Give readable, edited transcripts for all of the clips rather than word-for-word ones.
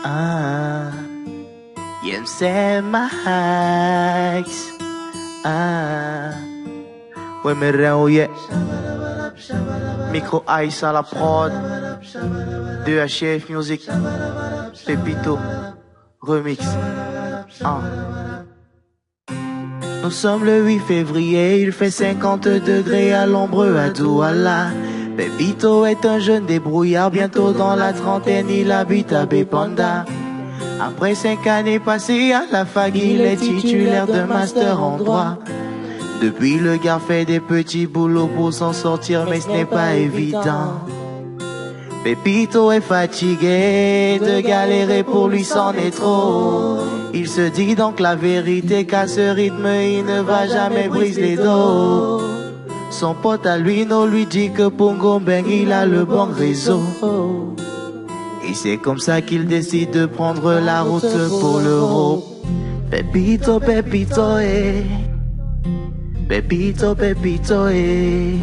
Ah, c'est Max. Ah, ouais, mais rien, yeah. Micro Ice à la prod. 2HF Music. Pépito. Remix. Ah. Nous sommes le 8 février, il fait 50 degrés à l'ombre à Douala. Pépito est un jeune débrouillard, bientôt dans la trentaine, il habite à Bépanda. Après 5 années passées à la fac, il est titulaire de master en droit. Depuis, le gars fait des petits boulots pour s'en sortir, mais ce n'est pas évident. Pépito est fatigué de galérer, pour lui c'en est trop. Il se dit donc la vérité qu'à ce rythme il ne va jamais briser les dos. Son pote à lui non lui dit que Pongo Beng il a le bon réseau. Et c'est comme ça qu'il décide de prendre la route pour l'Europe. Pépito, Pépito, eh. Pépito, Pépito, eh.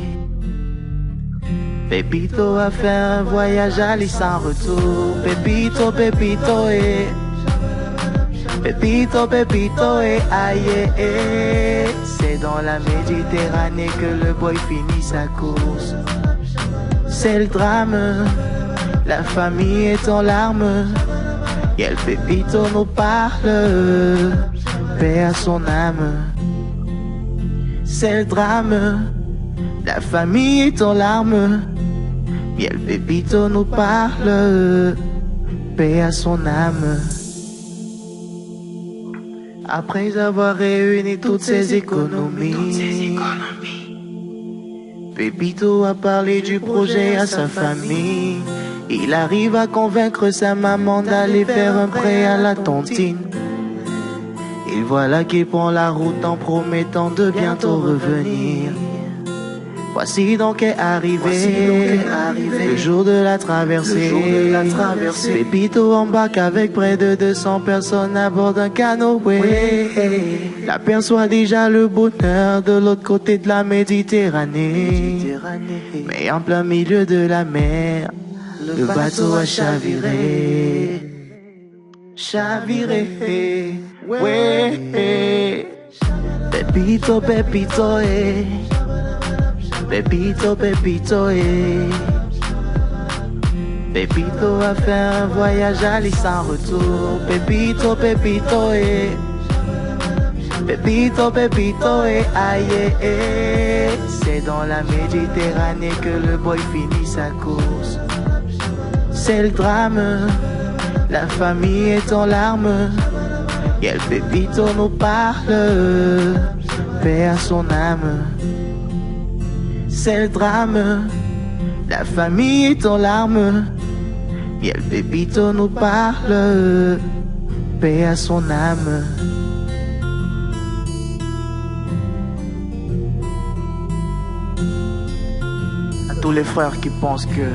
Pépito a fait un voyage à l'île sans retour. Pépito, Pépito, eh. Pépito, Pépito, eh, aïe, eh. C'est dans la Méditerranée que le boy finit sa course. C'est le drame, la famille est en larmes. Et le Pépito nous parle, paix à son âme. C'est le drame, la famille est en larmes. Et le Pépito nous parle, paix à son âme. Après avoir réuni toutes ses économies, Pépito a parlé du projet à sa famille. Il arrive à convaincre sa maman d'aller faire un prêt à la tontine. Et voilà qu'il prend la route en promettant de bientôt revenir. Voici donc est arrivé le jour de la traversée. Pépito embarque avec près de 200 personnes à bord d'un canoë. L'aperçoit déjà le bonheur de l'autre côté de la Méditerranée. Mais en plein milieu de la mer, le bateau a chaviré. Chaviré, ouais. Pépito, Pépito, eh. Pépito, Pépito, eh. Pépito a fait un voyage à l'île sans retour. Pépito, Pépito, eh. Pépito, Pépito, eh, aïe, eh. C'est dans la Méditerranée que le boy finit sa course. C'est le drame, la famille est en larmes. Et le Pépito nous parle, paix à son âme. C'est le drame, la famille est en larmes. Et le Pépito nous parle, paix à son âme. À tous les frères qui pensent que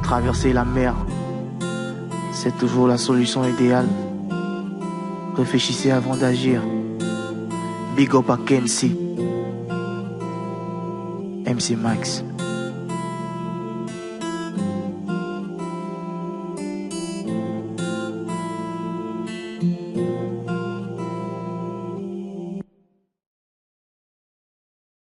traverser la mer, c'est toujours la solution idéale, réfléchissez avant d'agir. Big up à Kenzie, MC Max.